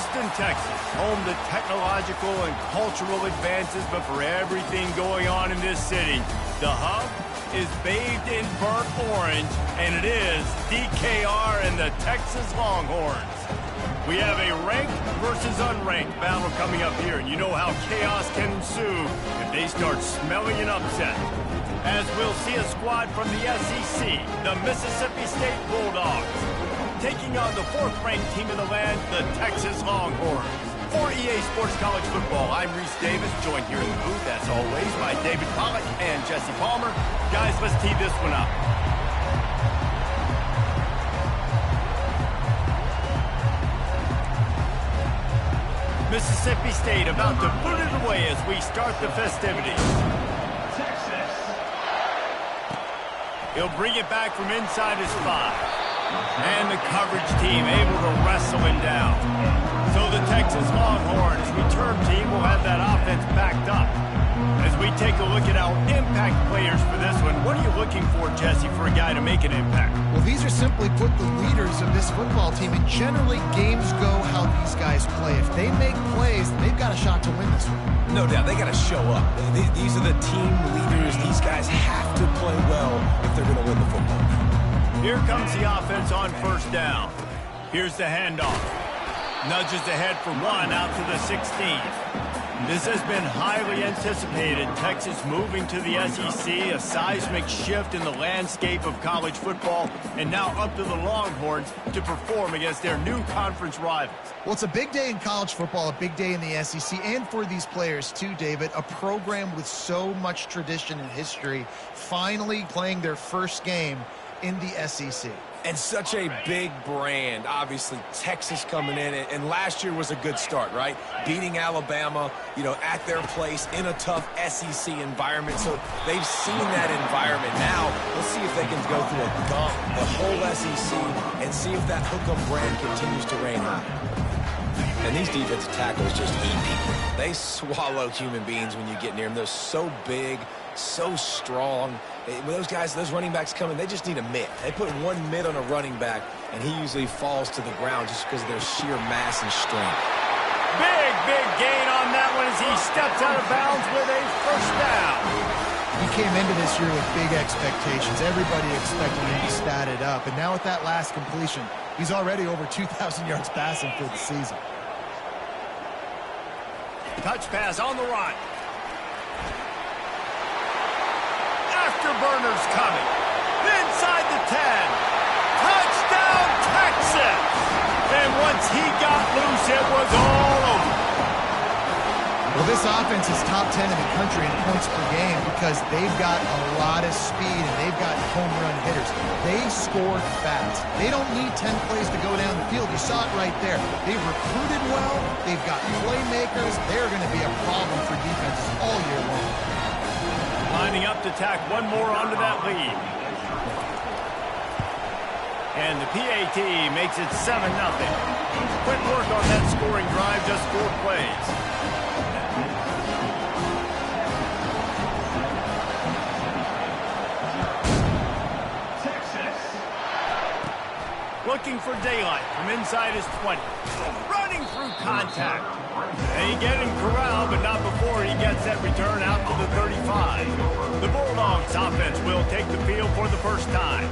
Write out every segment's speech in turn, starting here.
Austin, Texas, home to technological and cultural advances, but for everything going on in this city, the hub is bathed in burnt orange, and it is DKR and the Texas Longhorns. We have a ranked versus unranked battle coming up here, and you know how chaos can ensue if they start smelling an upset. As we'll see a squad from the SEC, the Mississippi State Bulldogs, taking on the fourth-ranked team in the land, the Texas Longhorns. For EA Sports College Football, I'm Reese Davis, joined here in the booth, as always, by David Pollack and Jesse Palmer. Guys, let's tee this one up. Mississippi State about to put it away as we start the festivities. Texas. He'll bring it back from inside his 5. And the coverage team able to wrestle him down. So the Texas Longhorns return team will have that offense backed up. As we take a look at our impact players for this one, what are you looking for, Jesse, for a guy to make an impact? Well, these are simply put the leaders of this football team, and generally games go how these guys play. If they make plays, they've got a shot to win this one. No doubt, they got to show up. These are the team leaders. These guys have to play well if they're going to win the football game. Here comes the offense on first down. Here's the handoff. Nudges ahead for 1 out to the 16. This has been highly anticipated. Texas moving to the SEC, a seismic shift in the landscape of college football, and now up to the Longhorns to perform against their new conference rivals. Well, it's a big day in college football, a big day in the SEC, and for these players too, David. A program with so much tradition and history finally playing their first game in the SEC. And such a big brand. Obviously, Texas coming in, and last year was a good start, right? Beating Alabama, at their place in a tough SEC environment. So they've seen that environment. Now, let's see if they can go through a gaunt, the whole SEC, and see if that hook-em brand continues to reign high. And these defensive tackles just eat people. They swallow human beings when you get near them. They're so big, so strong. When those guys, those running backs come in, they just need a mitt. They put one mitt on a running back, and he usually falls to the ground just because of their sheer mass and strength. Big gain on that one as he steps out of bounds with a first down. He came into this year with big expectations. Everybody expected him to stat it up. And now with that last completion, he's already over 2,000 yards passing for the season. Touch pass on the run. Afterburners coming. Inside the 10. Touchdown, Texas! And once he got loose, it was all over. Well, this offense is top 10 in the country in points per game because they've got a lot of speed and they've got home run hitters. They score fast. They don't need 10 plays to go down the field. You saw it right there. They've recruited well. They've got playmakers. They're going to be a problem for defenses all year long. Lining up to tack one more onto that lead. And the PAT makes it 7-0. Quick work on that scoring drive, just 4 plays. Texas. Looking for daylight from inside his 20. Running through contact. They get him corralled, but not before he gets that return out to the 35. The Bulldogs offense will take the field for the first time.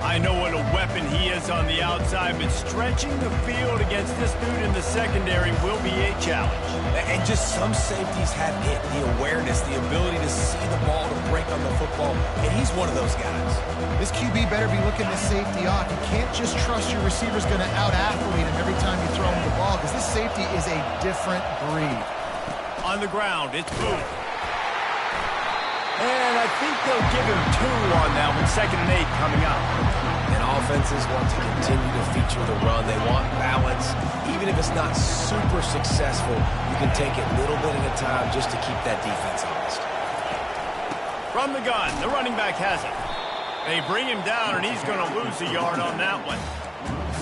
I know what a weapon he is on the outside, but stretching the field against this dude in the secondary will be a challenge. And just some safeties have it, the awareness, the ability to see the ball, to break on the football, and he's one of those guys. This QB better be looking this safety off. You can't just trust your receiver's going to out-athlete him every time you throw him the ball, because this safety is a different breed. On the ground, it's Booth. And I think they'll give him 2 on that one, 2nd and 8 coming up. And offenses want to continue to feature the run. They want balance. Even if it's not super successful, you can take it little bit at a time just to keep that defense honest. From the gun, the running back has it. They bring him down, and he's going to lose a yard on that one.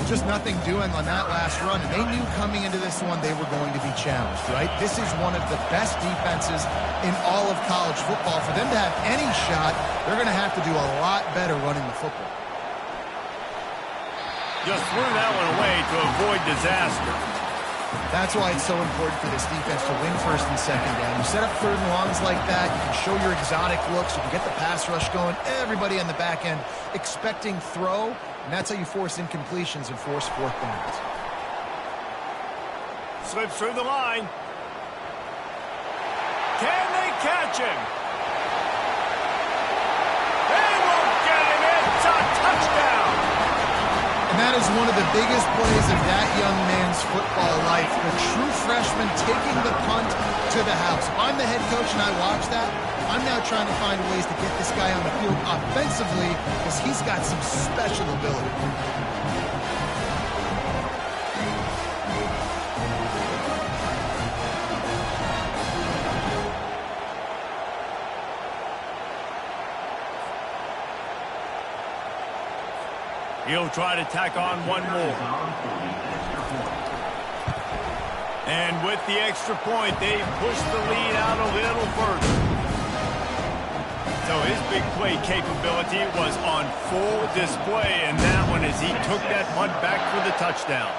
Just nothing doing on that last run. And they knew coming into this one they were going to be challenged, right? This is one of the best defenses in all of college football. For them to have any shot, they're going to have to do a lot better running the football. Just threw that one away to avoid disaster. That's why it's so important for this defense to win first and second down. You set up third and longs like that, you can show your exotic looks, you can get the pass rush going, everybody on the back end expecting throw, and that's how you force incompletions and force fourth downs. Slips through the line. Can they catch him? They won't get him. It's a touchdown. And that is one of the biggest plays of that young man's football life. The true freshman taking the punt to the house. If I'm the head coach and I watch that, I'm now trying to find ways to get this guy on the field offensively because he's got some special ability. He'll try to tack on one more. And with the extra point, they push the lead out a little further. So his big play capability was on full display in that one as he took that punt back for the touchdown.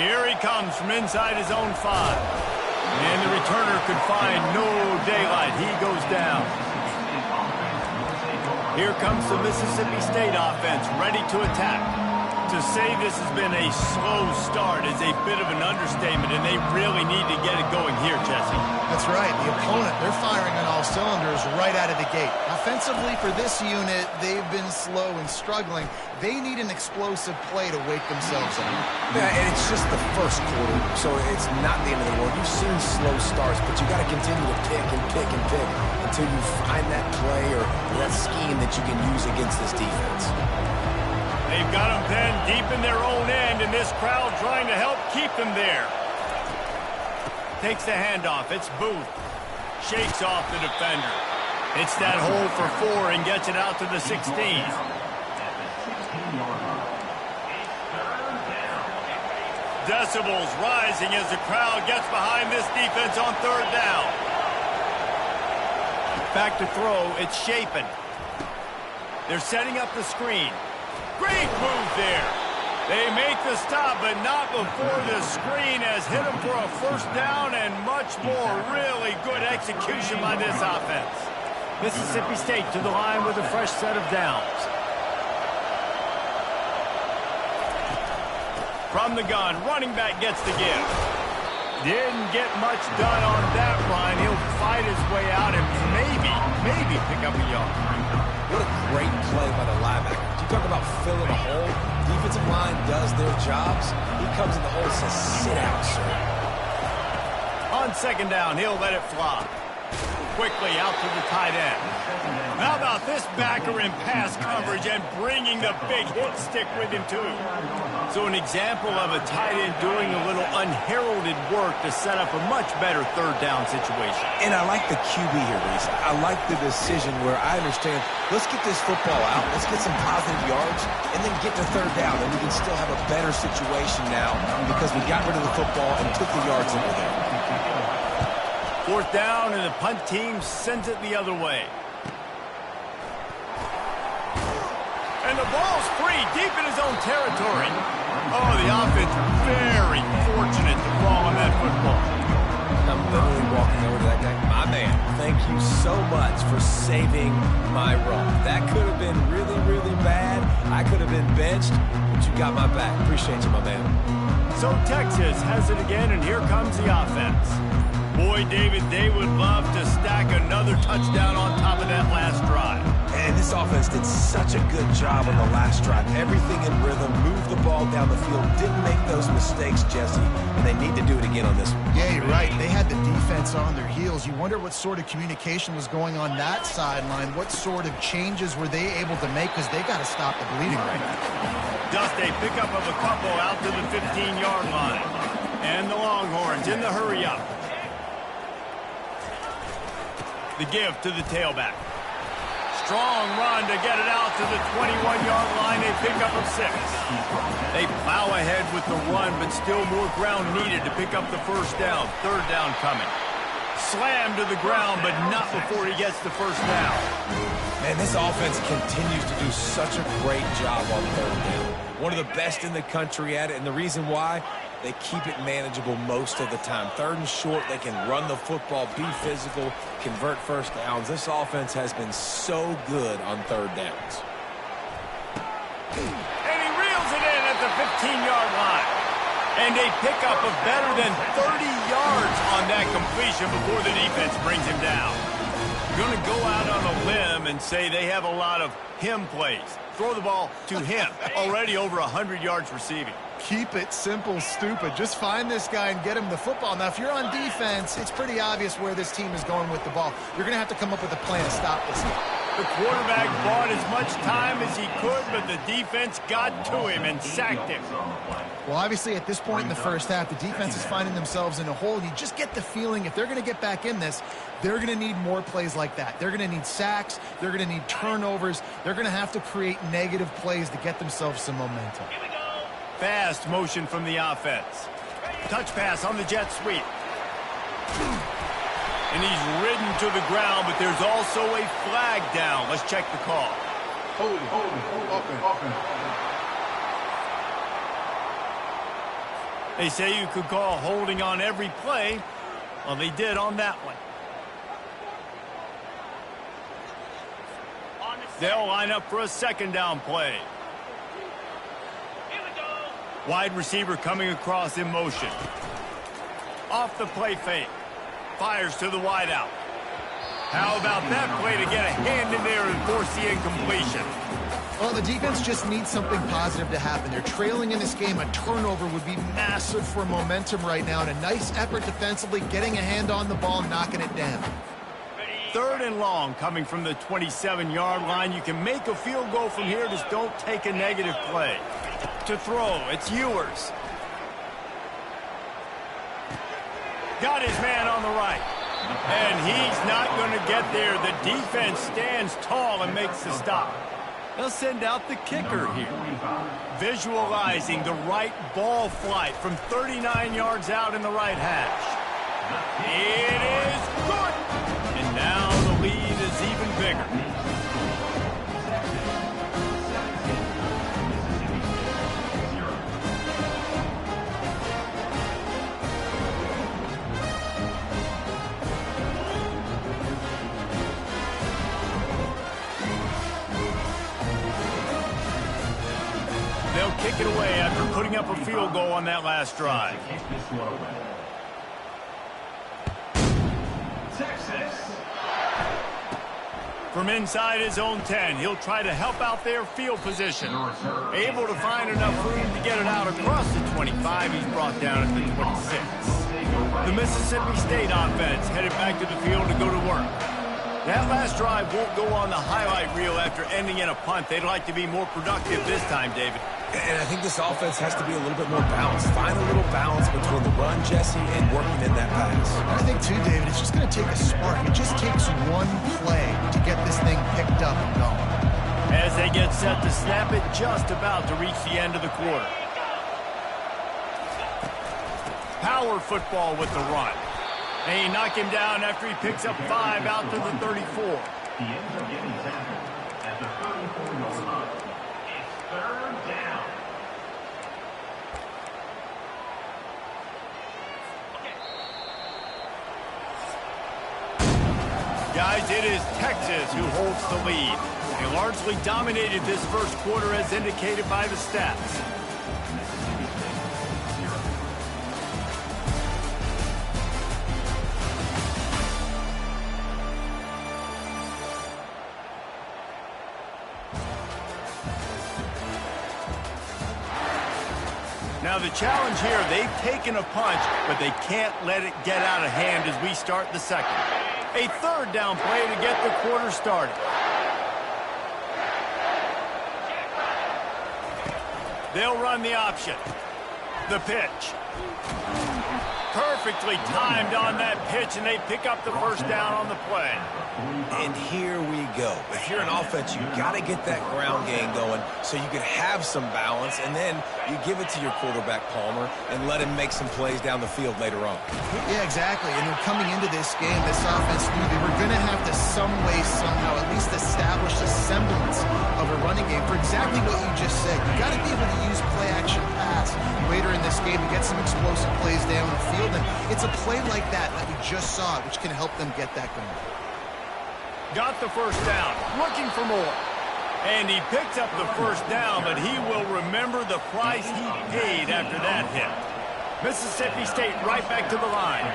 Here he comes from inside his own 5. And the returner could find no daylight. He goes down. Here comes the Mississippi State offense, ready to attack. To say this has been a slow start is a bit of an understatement, and they really need to get it going here, Jesse. That's right. The opponent, they're firing on all cylinders right out of the gate. Offensively, for this unit, they've been slow and struggling. They need an explosive play to wake themselves up. Yeah, and it's just the first quarter, so it's not the end of the world. You've seen slow starts, but you got to continue to pick and pick and pick until you find that play or that scheme that you can use against this defense. They've got them pinned deep in their own end, and this crowd trying to help keep them there. Takes the handoff. It's Booth. Shakes off the defender. Hits that hole for 4 and gets it out to the 16. Decibels rising as the crowd gets behind this defense on third down. Back to throw. It's Chapin. They're setting up the screen. Great move there. They make the stop, but not before the screen has hit them for a first down and much more. Really good execution by this offense. Mississippi State to the line with a fresh set of downs. From the gun, running back gets the give. Didn't get much done on that run. He'll fight his way out and maybe pick up a yard. What a great play by the linebacker. You talk about filling a hole. Defensive line does their jobs. He comes in the hole and says, sit out, sir. On second down, he'll let it fly. Quickly out to the tight end. How about this backer in pass coverage and bringing the big hit stick with him, too. So an example of a tight end doing a little unheralded work to set up a much better third down situation. And I like the QB here, Reese. I like the decision where I understand, let's get this football out, let's get some positive yards, and then get to third down, and we can still have a better situation now because we got rid of the football and took the yards over there. Fourth down, and the punt team sends it the other way. And the ball's free, deep in his own territory. Oh, the offense very fortunate to fall on that football. I'm literally walking over to that guy. My man, thank you so much for saving my run. That could have been really, really bad. I could have been benched, but you got my back. Appreciate you, my man. So Texas has it again, and here comes the offense. Boy, David, they would love to stack another touchdown on top of that last drive. And this offense did such a good job on the last drive. Everything in rhythm, moved the ball down the field, didn't make those mistakes, Jesse, and they need to do it again on this one. Yeah, you're right. They had the defense on their heels. You wonder what sort of communication was going on that sideline. What sort of changes were they able to make because they got to stop the bleeding right now. Just a pickup of a couple out to the 15-yard line. And the Longhorns in the hurry-up. The give to the tailback. Strong run to get it out to the 21-yard line. A pickup of 6. They plow ahead with the run, but still more ground needed to pick up the first down. Third down coming. Slammed to the ground, but not before he gets the first down. Man, this offense continues to do such a great job on third down. One of the best in the country at it, and the reason why, they keep it manageable most of the time. 3rd and short, they can run the football, be physical, convert first downs. This offense has been so good on 3rd downs. And he reels it in at the 15-yard line. And a pickup of better than 30 yards on that completion before the defense brings him down. Going to go out on a limb and say they have a lot of him plays. Throw the ball to him. Already over 100 yards receiving. Keep it simple, stupid. Just find this guy and get him the football. Now, if you're on defense, it's pretty obvious where this team is going with the ball. You're going to have to come up with a plan to stop this guy. The quarterback bought as much time as he could, but the defense got to him and sacked him. Well, obviously, at this point in the first half, the defense is finding themselves in a hole. You just get the feeling if they're going to get back in this, they're going to need more plays like that. They're going to need sacks. They're going to need turnovers. They're going to have to create negative plays to get themselves some momentum. Fast motion from the offense. Touch pass on the jet sweep. And he's ridden to the ground, but there's also a flag down. Let's check the call. Hold, open. They say you could call holding on every play. Well, they did on that one. They'll line up for a 2nd down play. Wide receiver coming across in motion. Off the play fake. Fires to the wideout. How about that play to get a hand in there and force the incompletion? Well, the defense just needs something positive to happen. They're trailing in this game. A turnover would be massive for momentum right now. And a nice effort defensively, getting a hand on the ball, knocking it down. 3rd and long coming from the 27-yard line. You can make a field goal from here. Just don't take a negative play. To throw, it's Ewers. Got his man on the right. And he's not going to get there. The defense stands tall and makes the stop. They'll send out the kicker here. Visualizing the right ball flight from 39 yards out in the right hash. It is good. And now the lead is even bigger. They'll kick it away after putting up a field goal on that last drive. From inside his own 10, he'll try to help out their field position. Able to find enough room to get it out across the 25. He's brought down at the 26. The Mississippi State offense headed back to the field to go to work. That last drive won't go on the highlight reel after ending in a punt. They'd like to be more productive this time, David. And I think this offense has to be a little bit more balanced. Find a little balance between the run, Jesse, and working in that pass. I think, too, David, it's just going to take a spark. It just takes one play to get this thing picked up and going. As they get set to snap it, just about to reach the end of the quarter. Power football with the run. They knock him down after he picks up 5 out to the 34. He ends up getting tackled at the 34-yard line. It's 3rd down. Guys, it is Texas who holds the lead. They largely dominated this first quarter as indicated by the stats. Now the challenge here, they've taken a punch, but they can't let it get out of hand as we start the second. A 3rd down play to get the quarter started. They'll run the option. The pitch. Perfectly timed on that pitch, and they pick up the first down on the play. And here we go. If you're an offense, you got to get that ground game going so you can have some balance, and then you give it to your quarterback, Palmer, and let him make some plays down the field later on. Yeah, exactly. And coming into this game, this offense knew they were going to have to some way, somehow, at least establish a semblance of a running game for exactly what you just said. You got to be able to use some explosive plays down the field, and it's a play like that we just saw, which can help them get that going. Got the first down, looking for more. And he picks up the first down, but he will remember the price he paid after that hit. Mississippi State right back to the line.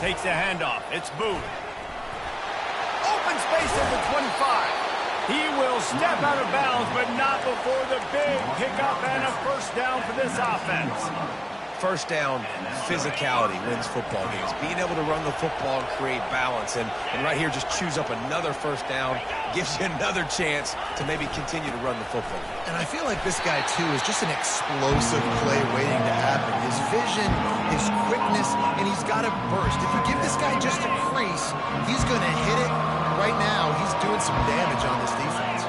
Takes a handoff. It's Booth. Open space at the 25. He will step out of bounds, but not before the big pickup and a first down for this offense. First down, physicality wins football games. Being able to run the football and create balance. And right here, just choose up another first down. Gives you another chance to maybe continue to run the football. And I feel like this guy, too, is just an explosive play waiting to happen. His vision, his quickness, and he's got a burst. If you give this guy just a crease, he's going to hit it. Right now, he's doing some damage on this defense.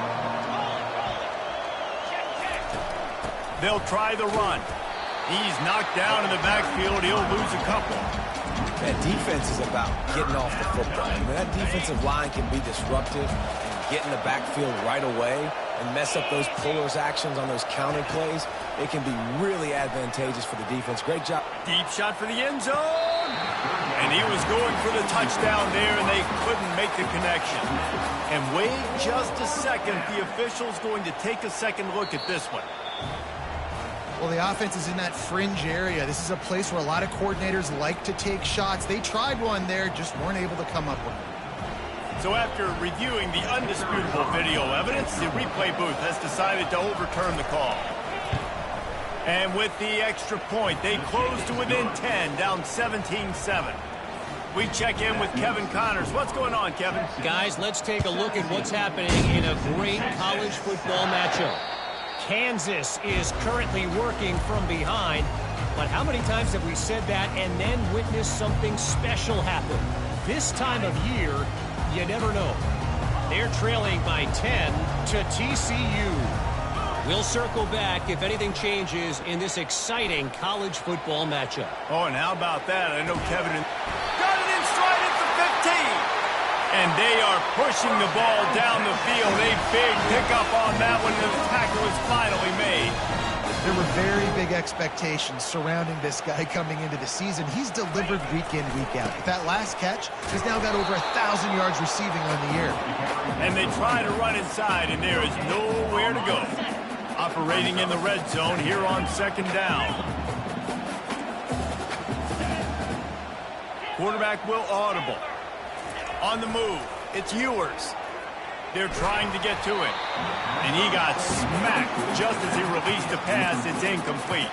They'll try the run. He's knocked down in the backfield. He'll lose a couple. That defense is about getting off the football. I mean, that defensive line can be disruptive and get in the backfield right away and mess up those pullers actions on those counter plays. It can be really advantageous for the defense. Great job. Deep shot for the end zone. And he was going for the touchdown there, and they couldn't make the connection. And wait just a second. The official's going to take a second look at this one. Well, the offense is in that fringe area. This is a place where a lot of coordinators like to take shots. They tried one there, just weren't able to come up with it. So after reviewing the undisputable video evidence, the replay booth has decided to overturn the call. And with the extra point, they close to within 10, down 17-7. We check in with Kevin Connors. What's going on, Kevin? Guys, let's take a look at what's happening in a great college football matchup. Kansas is currently working from behind, but how many times have we said that and then witnessed something special happen? This time of year, you never know. They're trailing by 10 to TCU. We'll circle back if anything changes in this exciting college football matchup. Oh, and how about that? I know Kevin got it in stride at the 15. And they are pushing the ball down the field. A big pickup on that one, and the tackle is finally made. There were very big expectations surrounding this guy coming into the season. He's delivered week in, week out. With that last catch, he's now got over 1,000 yards receiving on the year. And they try to run inside, and there is nowhere to go. Operating in the red zone here on second down. Quarterback will audible. On the move, it's Ewers. They're trying to get to him. And he got smacked just as he released a pass. It's incomplete.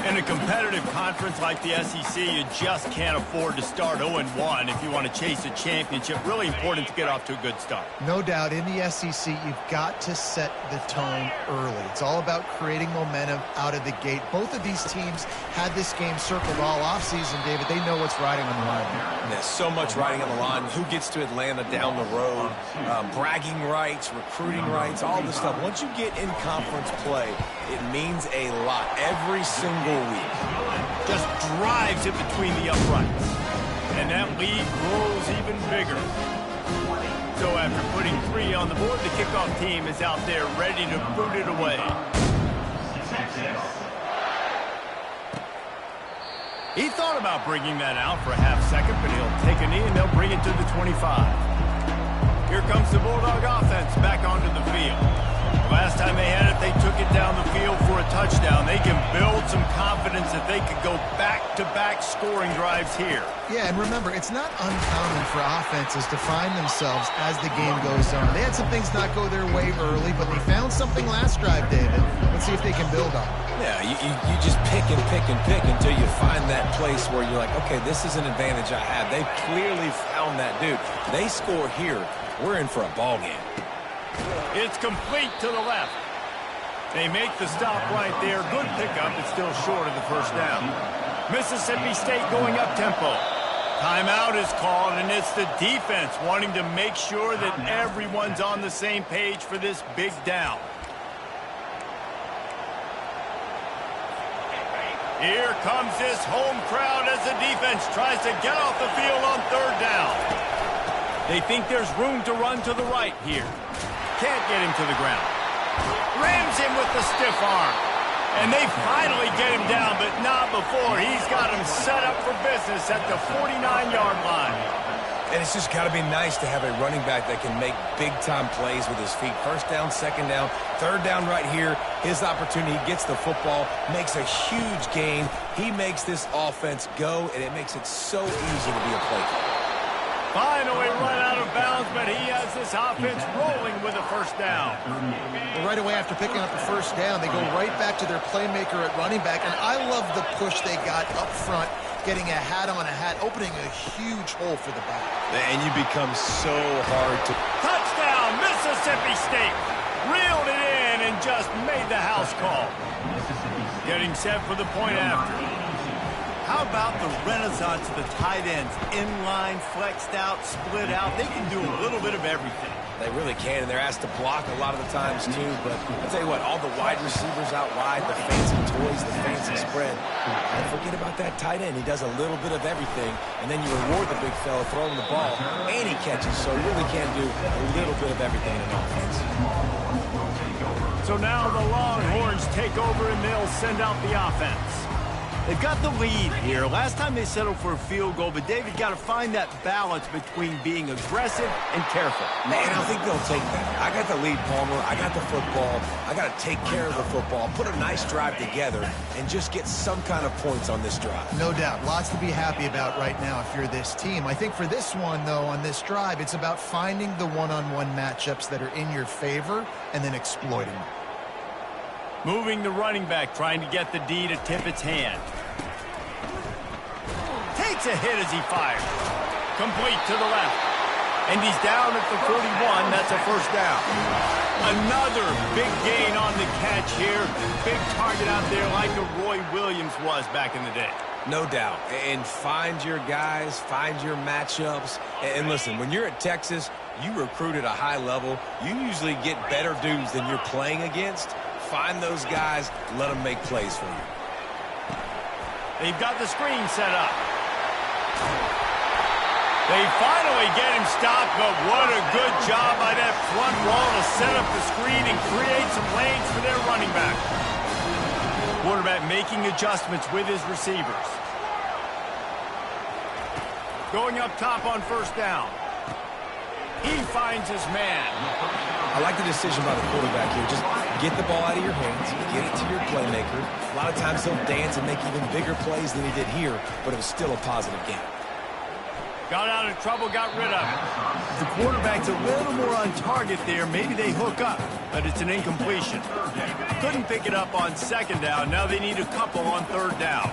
In a competitive conference like the SEC, you just can't afford to start 0-1 if you want to chase a championship. Really important to get off to a good start. No doubt, in the SEC, you've got to set the tone early. It's all about creating momentum out of the gate. Both of these teams had this game circled all offseason, David. They know what's riding on the line. And there's so much riding on the line. Who gets to Atlanta down the road? Bragging rights, recruiting rights, all this stuff. Once you get in conference play, it means a lot every single week. Just drives it between the uprights. And that lead grows even bigger. So after putting 3 on the board, the kickoff team is out there ready to boot it away. He thought about bringing that out for a half second, but he'll take a knee and they'll bring it to the 25. Here comes the Bulldog offense back onto the field. Last time they had it, they took it down the field for a touchdown. They can build some confidence that they could go back-to-back scoring drives here. Yeah, and remember, it's not uncommon for offenses to find themselves as the game goes on. They had some things not go their way early, but they found something last drive, David. Let's see if they can build on it. Yeah, you just pick and pick and pick until you find that place where you're like, okay, this is an advantage I have. They clearly found that dude. They score here, we're in for a ball game. It's complete to the left. They make the stop right there. Good pickup. It's still short of the first down. Mississippi State going up tempo. Timeout is called, and it's the defense wanting to make sure that everyone's on the same page for this big down. Here comes this home crowd as the defense tries to get off the field on third down. They think there's room to run to the right here. Can't get him to the ground. Rams him with the stiff arm. And they finally get him down, but not before. He's got him set up for business at the 49-yard line. And it's just got to be nice to have a running back that can make big-time plays with his feet. First down, second down, third down right here. His opportunity, he gets the football, makes a huge gain. He makes this offense go, and it makes it so easy to be a play caller. Finally run out of bounds, but he has this offense rolling with a first down. Well, right away after picking up the first down, they go right back to their playmaker at running back, and I love the push they got up front, getting a hat on a hat, opening a huge hole for the back. And you become so hard to... Touchdown, Mississippi State. Reeled it in and just made the house call. Getting set for the point after. How about the renaissance of the tight ends? Inline, flexed out, split out. They can do a little bit of everything. They really can, and they're asked to block a lot of the times, too. But I'll tell you what, all the wide receivers out wide, the fancy toys, the fancy spread. Don't forget about that tight end. He does a little bit of everything, and then you reward the big fella throwing the ball, and he catches, so he really can do a little bit of everything in offense. So now the Longhorns take over, and they'll send out the offense. They've got the lead here. Last time they settled for a field goal, but David got to find that balance between being aggressive and careful. Man, I think they'll take that. I got the lead, Palmer. I got the football. I got to take care of the football, put a nice drive together, and just get some kind of points on this drive. No doubt. Lots to be happy about right now if you're this team. I think for this one, though, on this drive, it's about finding the one-on-one matchups that are in your favor and then exploiting them. Moving the running back, trying to get the D to tip its hand. Takes a hit as he fires. Complete to the left. And he's down at the 41. That's a first down. Another big gain on the catch here. Big target out there like a Roy Williams was back in the day. No doubt. And find your guys, find your matchups. And listen, when you're at Texas, you recruit at a high level. You usually get better dudes than you're playing against. Find those guys, let them make plays for you. They've got the screen set up. They finally get him stopped, but what a good job by that front wall to set up the screen and create some lanes for their running back. Quarterback making adjustments with his receivers. Going up top on first down. He finds his man. I like the decision by the quarterback here. Just get the ball out of your hands, get it to your playmaker. A lot of times he'll dance and make even bigger plays than he did here, but it was still a positive game. Got out of trouble, got rid of it. The quarterback's a little more on target there. Maybe they hook up, but it's an incompletion. Couldn't pick it up on second down. Now they need a couple on third down.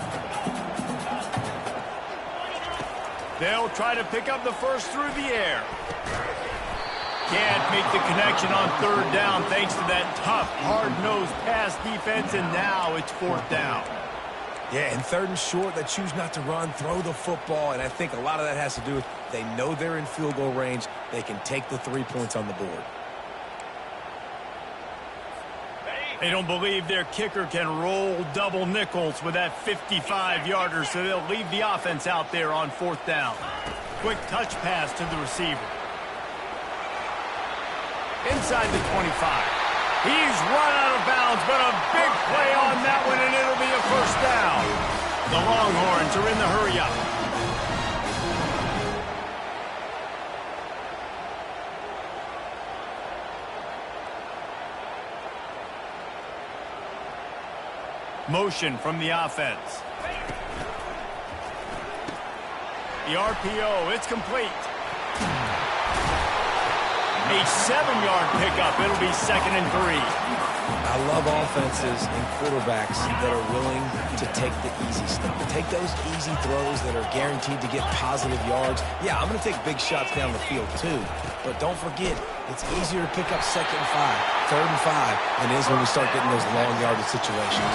They'll try to pick up the first through the air. Can't make the connection on third down thanks to that tough, hard-nosed pass defense, and now it's fourth down. Yeah, and third and short, they choose not to run, throw the football, and I think a lot of that has to do with they know they're in field goal range. They can take the 3 points on the board. They don't believe their kicker can roll double nickels with that 55-yarder, so they'll leave the offense out there on fourth down. Quick touch pass to the receiver. Inside the 25. He's run out of bounds, but a big play on that one, and it'll be a first down. The Longhorns are in the hurry-up. Motion from the offense. The RPO, it's complete. A 7-yard pickup. It'll be 2nd and 3. I love offenses and quarterbacks that are willing to take the easy stuff. Take those easy throws that are guaranteed to get positive yards. Yeah, I'm going to take big shots down the field too. But don't forget, it's easier to pick up 2nd and 5, 3rd and 5 than it is when we start getting those long yardage situations.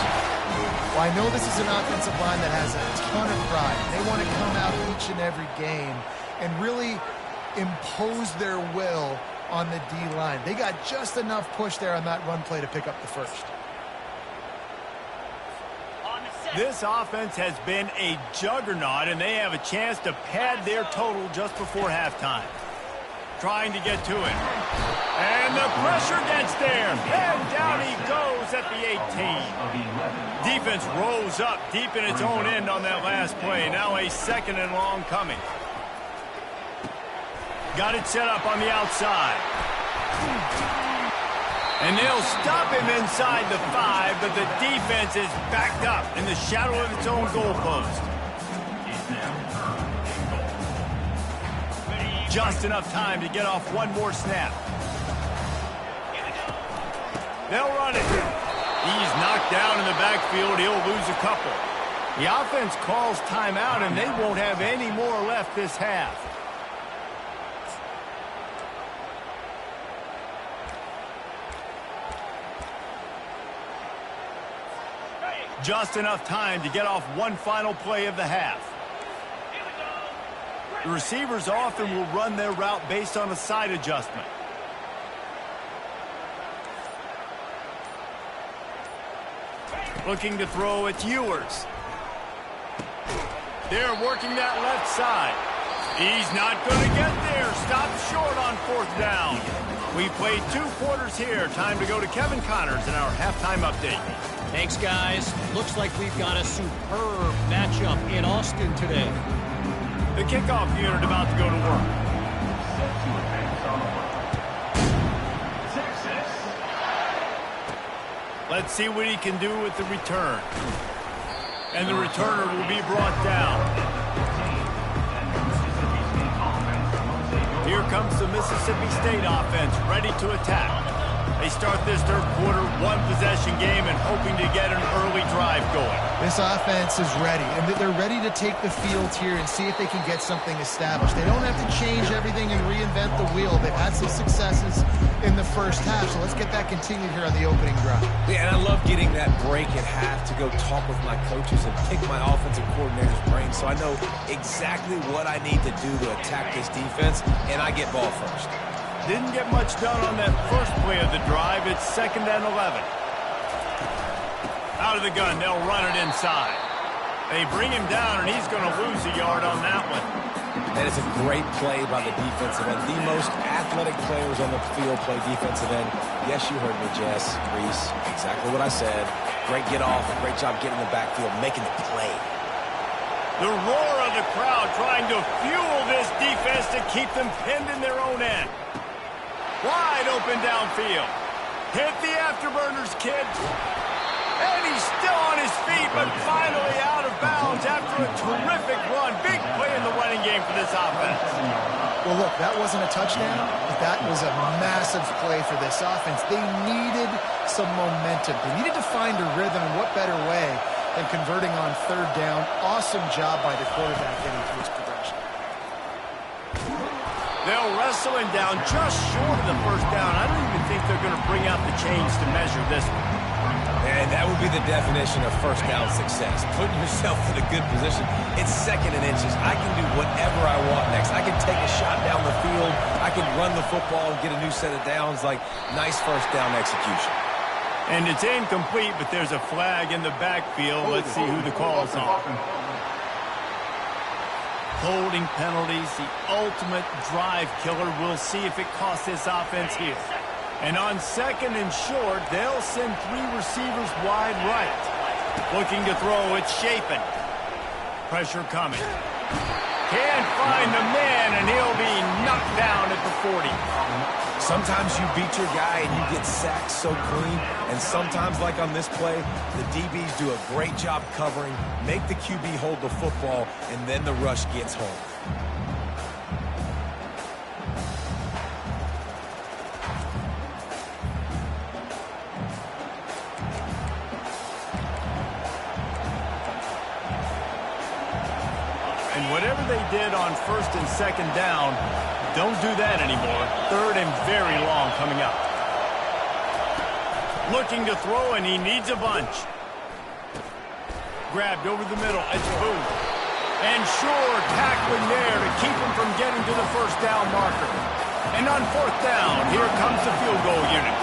Well, I know this is an offensive line that has a ton of pride. They want to come out each and every game and really impose their will on the D-line. They got just enough push there on that run play to pick up the first. This offense has been a juggernaut, and they have a chance to pad their total just before halftime. trying to get to it. And the pressure gets there. And down he goes at the 18. Defense rolls up deep in its own end on that last play. Now a 2nd and long coming. Got it set up on the outside. And they'll stop him inside the 5, but the defense is backed up in the shadow of its own goalpost. Just enough time to get off one more snap. They'll run it. He's knocked down in the backfield. He'll lose a couple. The offense calls timeout, and they won't have any more left this half. Just enough time to get off one final play of the half. The receivers often will run their route based on a side adjustment. Looking to throw, it's Ewers. They're working that left side. He's not going to get there. Stopped short on 4th down. We played 2 quarters here. Time to go to Kevin Connors in our halftime update. Thanks, guys. Looks like we've got a superb matchup in Austin today. The kickoff unit about to go to work. Let's see what he can do with the return. And the returner will be brought down. Here comes the Mississippi State offense, ready to attack. They start this 3rd quarter, 1-possession game, and hoping to get an early drive going. This offense is ready, and they're ready to take the field here and see if they can get something established. They don't have to change everything and reinvent the wheel. They've had some successes in the first half, so let's get that continued here on the opening drive. Yeah, and I love getting that break at half to go talk with my coaches and pick my offensive coordinator's brain so I know exactly what I need to do to attack this defense, and I get ball first. Didn't get much done on that first play of the drive. It's 2nd and 11. Out of the gun, they'll run it inside. They bring him down, and he's going to lose a yard on that one. That is a great play by the defensive end. The most athletic players on the field play defensive end. Yes, you heard me, Jess, Reese. Exactly what I said. Great get off. Great job getting in the backfield, making the play. The roar of the crowd trying to fuel this defense to keep them pinned in their own end. Wide open downfield. Hit the afterburners, kid. And he's still on his feet, but finally out of bounds after a terrific run. Big play in the running game for this offense. Well, look, that wasn't a touchdown, but that was a massive play for this offense. They needed some momentum. They needed to find a rhythm, and what better way than converting on 3rd down. Awesome job by the quarterback getting through his progression. They'll wrestle him down just short of the 1st down. I don't even think they're going to bring out the chains to measure this one. And that would be the definition of 1st down success. Putting yourself in a good position. It's 2nd and inches. I can do whatever I want next. I can take a shot down the field. I can run the football and get a new set of downs. Like, nice 1st down execution. And it's incomplete, but there's a flag in the backfield. Let's see who the call's on. Holding penalties, the ultimate drive killer. We'll see if it costs this offense here. And on 2nd and short, they'll send 3 receivers wide right. Looking to throw, it's Chapin. Pressure coming. Can't find the man, and he'll be knocked down at the 40. Sometimes you beat your guy and you get sacked so clean, and sometimes, like on this play, the DBs do a great job covering, make the QB hold the football, and then the rush gets home. And whatever they did on 1st and 2nd down, don't do that anymore. 3rd and very long coming up. Looking to throw, and he needs a bunch. Grabbed over the middle. It's Booth. And sure, tackling there to keep him from getting to the 1st down marker. And on 4th down, here comes the field goal unit.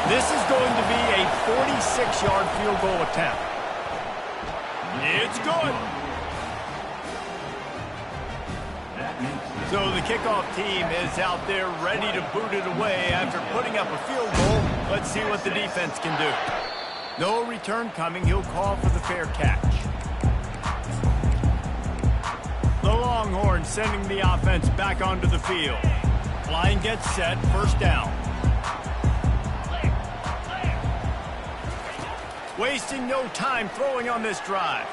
This is going to be a 46-yard field goal attempt. It's good. That makes the So the kickoff team is out there ready to boot it away after putting up a field goal. Let's see what the defense can do. No return coming. He'll call for the fair catch. The Longhorns sending the offense back onto the field. Line gets set, first down. Wasting no time throwing on this drive.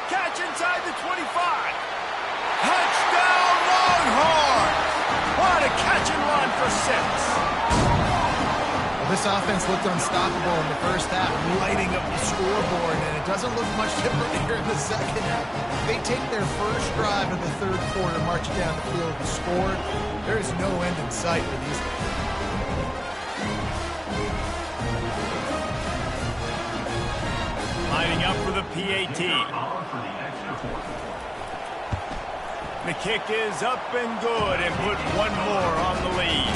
Catch inside the 25. Touchdown Longhorns! What a catch and run for 6. Well, this offense looked unstoppable in the first half, lighting up the scoreboard, and it doesn't look much different here in the second half. They take their first drive of the third quarter, march down the field to score. There is no end in sight for these guys. Lining up for the PAT. The kick is up and good and put one more on the lead.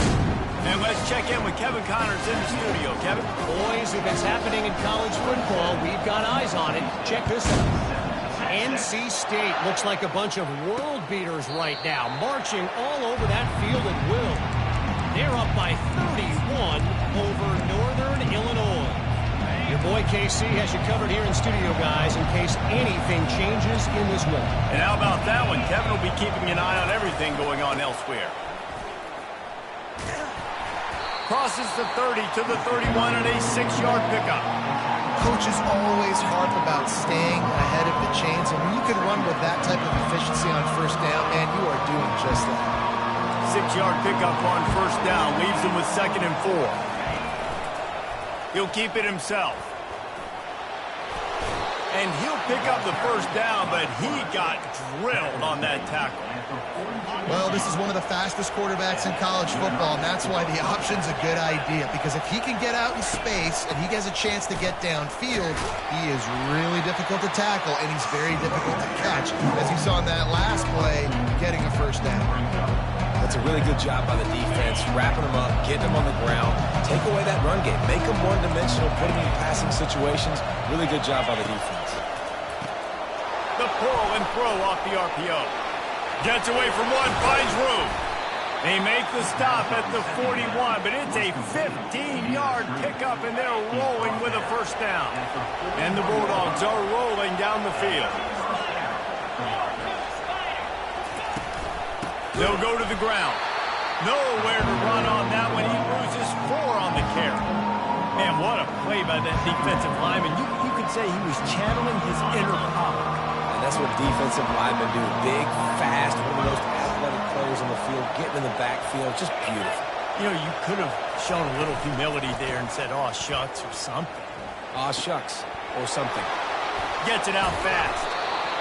And let's check in with Kevin Connors in the studio. Kevin? Boys, if it's happening in college football, we've got eyes on it. Check this out. NC State looks like a bunch of world beaters right now, marching all over that field at will. They're up by 31 over Northern Illinois. Your boy KC has you covered here in studio, guys, in case anything changes in this one. And how about that one? Kevin will be keeping an eye on everything going on elsewhere. Crosses the 30 to the 31 and a 6-yard pickup. Coaches always harp about staying ahead of the chains, and when you can run with that type of efficiency on first down, man, you are doing just that. 6-yard pickup on first down leaves him with 2nd and 4. He'll keep it himself. And he'll pick up the first down, but he got drilled on that tackle. Well, this is one of the fastest quarterbacks in college football, and that's why the option's a good idea, because if he can get out in space and he has a chance to get downfield, he is really difficult to tackle, and he's very difficult to catch. As you saw in that last play, getting a first down. That's a really good job by the defense, wrapping them up, getting them on the ground, take away that run game, make them one-dimensional, put them in passing situations. Really good job by the defense. The pull and throw off the RPO. Gets away from one, finds room. They make the stop at the 41, but it's a 15-yard pickup, and they're rolling with a first down. And the Bulldogs are rolling down the field. They'll go to the ground. Nowhere to run on that one. He loses 4 on the carry. Man, what a play by that defensive lineman. You could say he was channeling his inner power. And that's what defensive linemen do. Big, fast, one of the most athletic players on the field, getting in the backfield. Just beautiful. You know, you could have shown a little humility there and said, "Aw, shucks," or something. Aw, shucks, or something. Gets it out fast.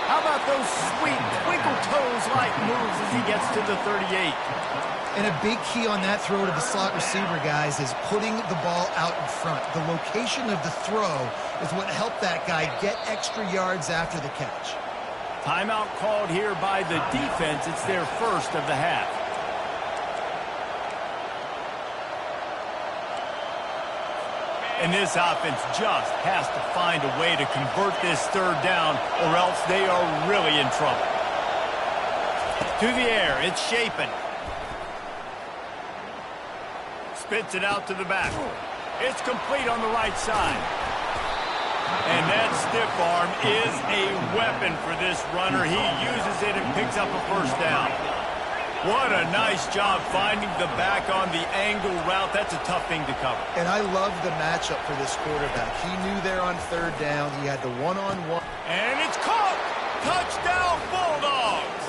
How about those sweet twinkle toes-like moves as he gets to the 38? And a big key on that throw to the slot receiver, guys, is putting the ball out in front. The location of the throw is what helped that guy get extra yards after the catch. Timeout called here by the defense. It's their first of the half. And this offense just has to find a way to convert this third down, or else they are really in trouble. To the air, it's Shapen. Spits it out to the back. It's complete on the right side. And that stiff arm is a weapon for this runner. He uses it and picks up a first down. What a nice job finding the back on the angle route. That's a tough thing to cover. And I love the matchup for this quarterback. He knew there on third down. He had the one-on-one. And it's caught! Touchdown, Bulldogs!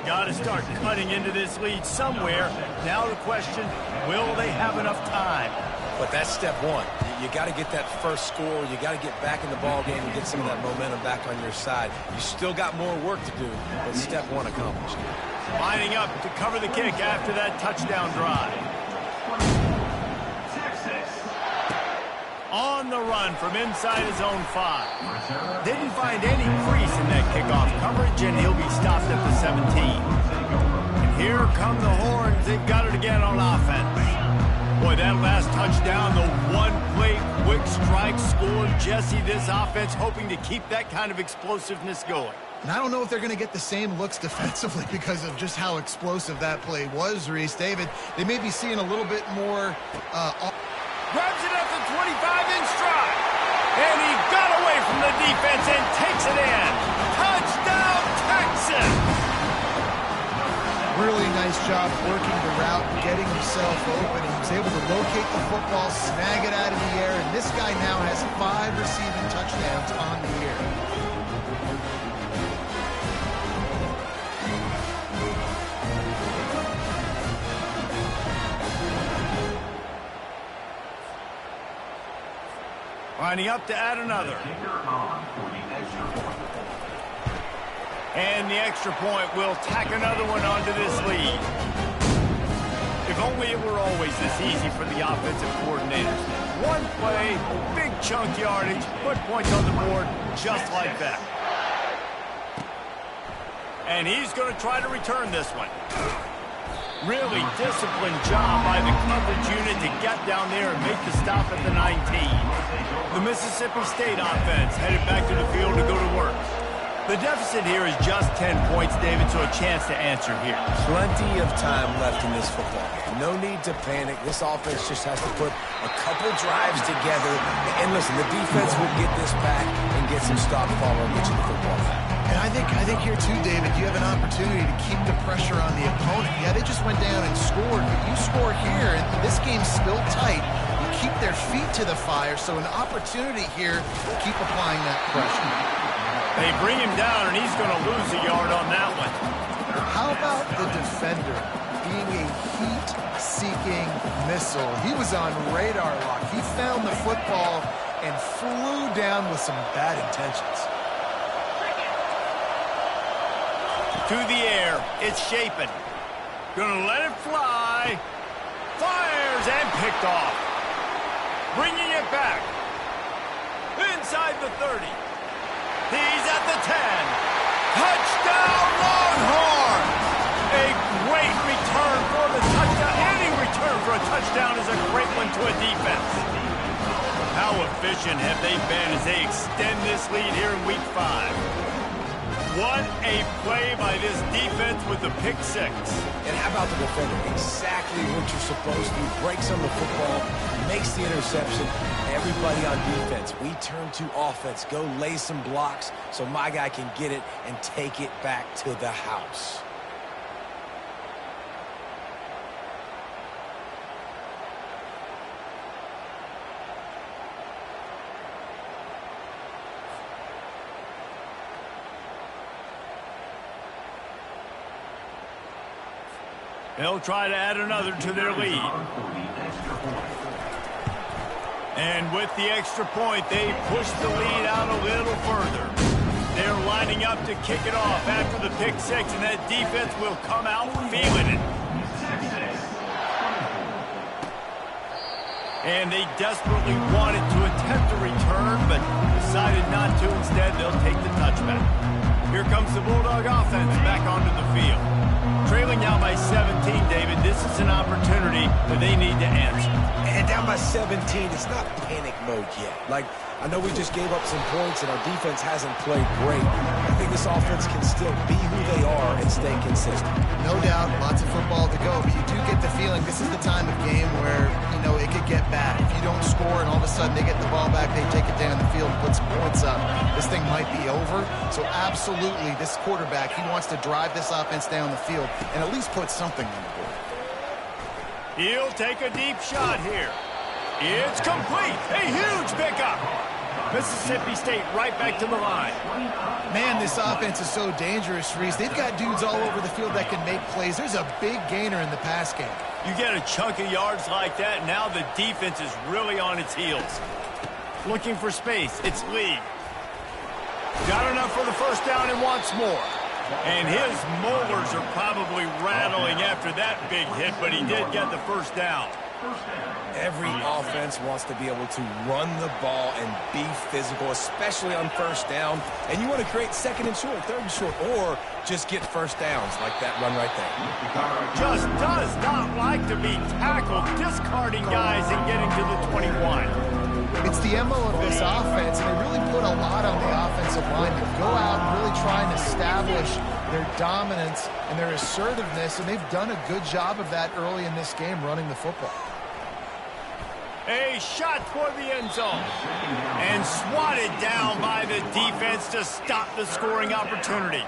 Got to start cutting into this lead somewhere. Now the question, will they have enough time? But that's step one. You got to get that first score. You got to get back in the ball game and get some of that momentum back on your side. You still got more work to do, but step one accomplished. Lining up to cover the kick after that touchdown drive. On the run from inside his own 5. Didn't find any crease in that kickoff coverage, and he'll be stopped at the 17. And here come the Horns. They've got it again on offense. Boy, that last touchdown, the one-play quick strike scored. Jesse, this offense hoping to keep that kind of explosiveness going. And I don't know if they're going to get the same looks defensively because of just how explosive that play was, Reese. David, they may be seeing a little bit more... Grabs it at the 25 in stride. And he got away from the defense and takes it in. Touchdown, Texas! Really nice job working the route and getting himself open. He was able to locate the football, snag it out of the air, and this guy now has 5 receiving touchdowns on the year. Lining up to add another. And the extra point will tack another one onto this lead. If only it were always this easy for the offensive coordinators. One play, big chunk yardage, put points on the board just like that. And he's going to try to return this one. Really disciplined job by the coverage unit to get down there and make the stop at the 19. The Mississippi State offense headed back to the field to go to work. The deficit here is just 10 points, David, so a chance to answer here. Plenty of time left in this football game. No need to panic. This offense just has to put a couple drives together. And listen, the defense will get this back and get some stop follow and get you the football back. And I think here too, David, you have an opportunity to keep the pressure on the opponent. Yeah, they just went down and scored, but you score here, and this game's still tight. You keep their feet to the fire, so an opportunity here to keep applying that pressure. They bring him down, and he's going to lose a yard on that one. How about the defender being a heat-seeking missile? He was on radar lock. He found the football and flew down with some bad intentions. To the air, it's Shapen. Gonna let it fly. Fires and picked off. Bringing it back. Inside the 30. He's at the 10. Touchdown, Longhorn! A great return for the touchdown. Any return for a touchdown is a great one to a defense. How efficient have they been as they extend this lead here in Week 5? What a play by this defense with the pick 6. And how about the defender? Exactly what you're supposed to do. Breaks on the football, makes the interception. Everybody on defense, we turn to offense. Go lay some blocks so my guy can get it and take it back to the house. They'll try to add another to their lead. And with the extra point, they push the lead out a little further. They're lining up to kick it off after the pick 6, and that defense will come out feeling it. And they desperately wanted to attempt a return, but decided not to. Instead, they'll take the touchback. Here comes the Bulldog offense back onto the field. Trailing now by 17, David. This is an opportunity that they need to answer. And down by 17, it's not panic mode yet. Like, I know we just gave up some points and our defense hasn't played great. I think this offense can still be who they are and stay consistent. No doubt, lots of football to go, but you do get the feeling this is the time of game where, it could get bad. If you don't score and all of a sudden they get the ball back, they take it down the field and put some points up, this thing might be over. So absolutely, this quarterback, he wants to drive this offense down the field and at least put something on the board. He'll take a deep shot here. It's complete. A huge pickup. Mississippi State right back to the line. Man, this offense is so dangerous, Reese. They've got dudes all over the field that can make plays. There's a big gainer in the pass game. You get a chunk of yards like that, now the defense is really on its heels. Looking for space. It's Lee. Got enough for the first down and wants more. And his molars are probably rattling after that big hit, but he did get the first down. Every offense wants to be able to run the ball and be physical, especially on first down. And you want to create second and short, third and short, or just get first downs like that run right there. Just does not like to be tackled, discarding guys and getting to the 21. It's the MO of this offense, and they really put a lot on the offensive line to go out and really try and establish their dominance and their assertiveness, and they've done a good job of that early in this game running the football. A shot toward the end zone. And swatted down by the defense to stop the scoring opportunity.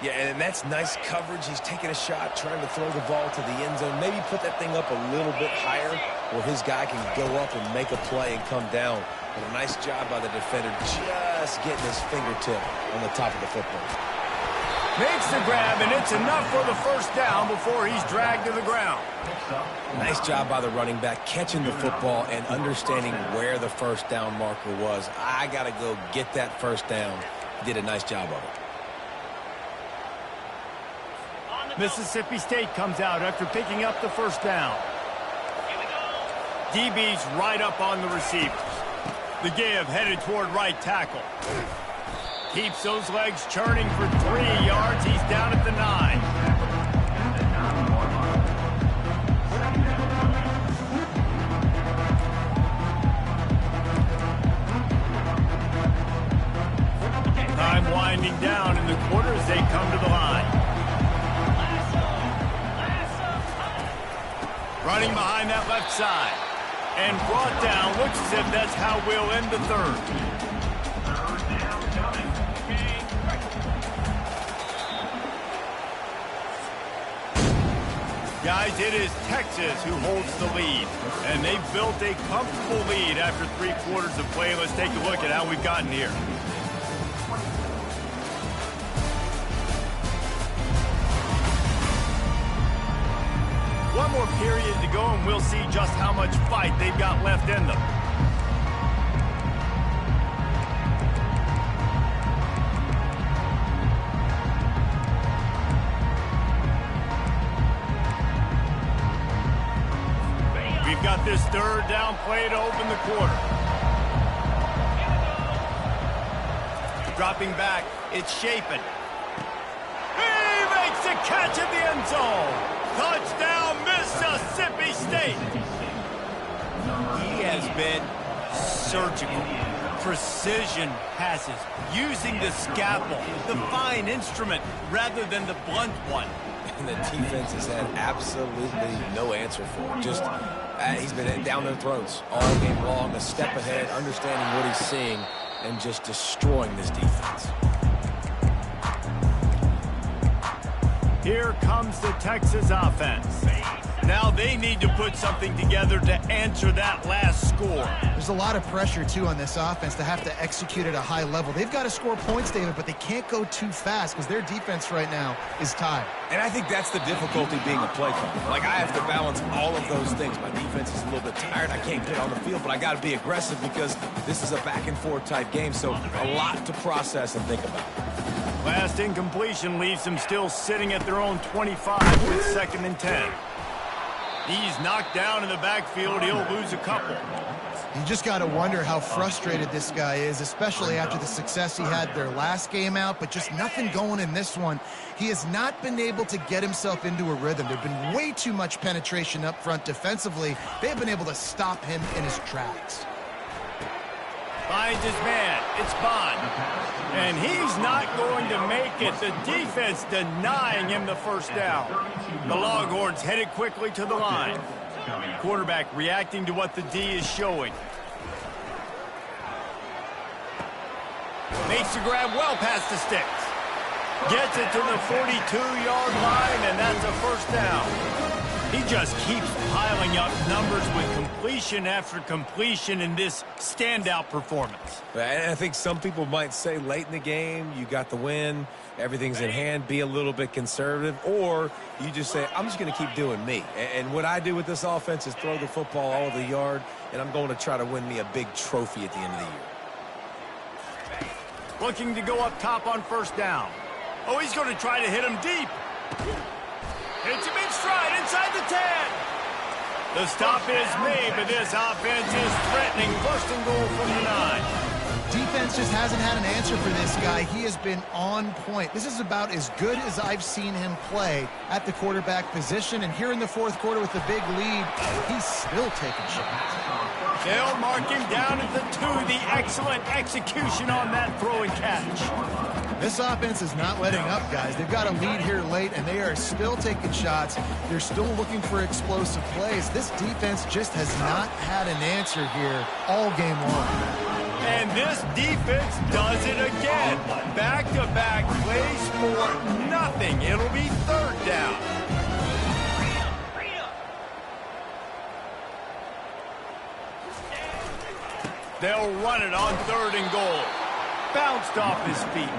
Yeah, and that's nice coverage. He's taking a shot, trying to throw the ball to the end zone. Maybe put that thing up a little bit higher where his guy can go up and make a play and come down. But a nice job by the defender just getting his fingertip on the top of the football. Makes the grab, and it's enough for the first down before he's dragged to the ground. Nice job by the running back, catching the football and understanding where the first down marker was. I got to go get that first down. Did a nice job of it. Mississippi State comes out after picking up the first down. DB's right up on the receivers. The give headed toward right tackle. Keeps those legs churning for 3 yards. He's down at the 9. Time winding down in the quarter as they come to the line. Running behind that left side. And brought down. Looks as if that's how we'll end the third. Guys, it is Texas who holds the lead. And they've built a comfortable lead after 3 quarters of play. Let's take a look at how we've gotten here. One more period to go, and we'll see just how much fight they've got left in them. We've got this third down play to open the quarter. Dropping back, it's Shapen. He makes the catch in the end zone. Touchdown, Mississippi State. He has been surgical. Precision passes, using the scalpel, the fine instrument, rather than the blunt one. And the defense has had absolutely no answer for it. Just, he's been down their throats all game long, a step ahead, understanding what he's seeing, and just destroying this defense. Here comes the Texas offense. Now they need to put something together to answer that last score. There's a lot of pressure, too, on this offense to have to execute at a high level. They've got to score points, David, but they can't go too fast because their defense right now is tired. And I think that's the difficulty being a play caller. Like, I have to balance all of those things. My defense is a little bit tired. I can't get on the field, but I got to be aggressive because this is a back-and-forth type game, so a lot to process and think about. Last incompletion leaves them still sitting at their own 25 with 2nd and 10. He's knocked down in the backfield. He'll lose a couple. You just got to wonder how frustrated this guy is, especially after the success he had their last game out, but just nothing going in this one. He has not been able to get himself into a rhythm. There's been way too much penetration up front defensively. They've been able to stop him in his tracks. Finds his man. It's Bond. And he's not going to make it. The defense denying him the first down. The Longhorns headed quickly to the line. Quarterback reacting to what the D is showing. Makes the grab well past the sticks. Gets it to the 42-yard line, and that's a first down. He just keeps piling up numbers with completion after completion in this standout performance. And I think some people might say late in the game, you got the win, everything's in hand, be a little bit conservative, or you just say, I'm just going to keep doing me. And what I do with this offense is throw the football all over the yard, and I'm going to try to win me a big trophy at the end of the year. Looking to go up top on first down. Oh, he's going to try to hit him deep. Hits him in stride inside the 10. The stop is made, but this offense is threatening. First and goal from the 9. Defense just hasn't had an answer for this guy. He has been on point. This is about as good as I've seen him play at the quarterback position. And here in the fourth quarter with a big lead, he's still taking shots. They'll mark him down at the 2. The excellent execution on that throw and catch. This offense is not letting up, guys. They've got a lead here late, and they are still taking shots. They're still looking for explosive plays. This defense just has not had an answer here all game long. And this defense does it again. Back-to-back plays for nothing. It'll be third down. They'll run it on third and goal. Bounced off his feet.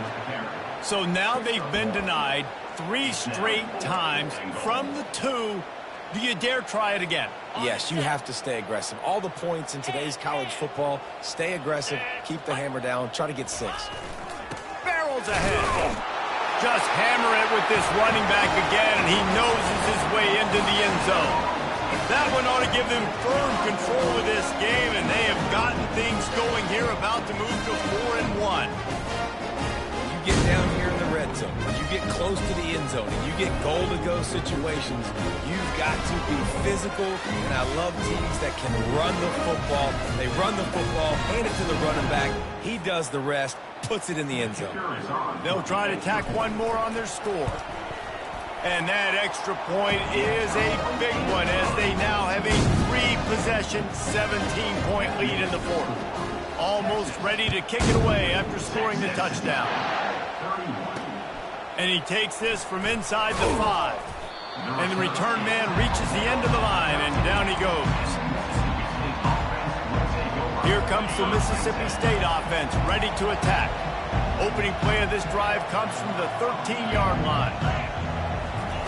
So now they've been denied 3 straight times from the 2. Do you dare try it again? Yes, you have to stay aggressive. All the points in today's college football, stay aggressive, keep the hammer down, try to get 6. Barrels ahead. Just hammer it with this running back again, and he noses his way into the end zone. That one ought to give them firm control of this game, and they have gotten things going here, about to move to 4-1. You get down here in the red zone, when you get close to the end zone, and you get goal-to-go situations, you've got to be physical, and I love teams that can run the football. They run the football, hand it to the running back, he does the rest, puts it in the end zone. They'll try to tack one more on their score. And that extra point is a big one, as they now have a 3-possession, 17-point lead in the fourth. Almost ready to kick it away after scoring the touchdown. And he takes this from inside the 5. And the return man reaches the end of the line, and down he goes. Here comes the Mississippi State offense, ready to attack. Opening play of this drive comes from the 13-yard line.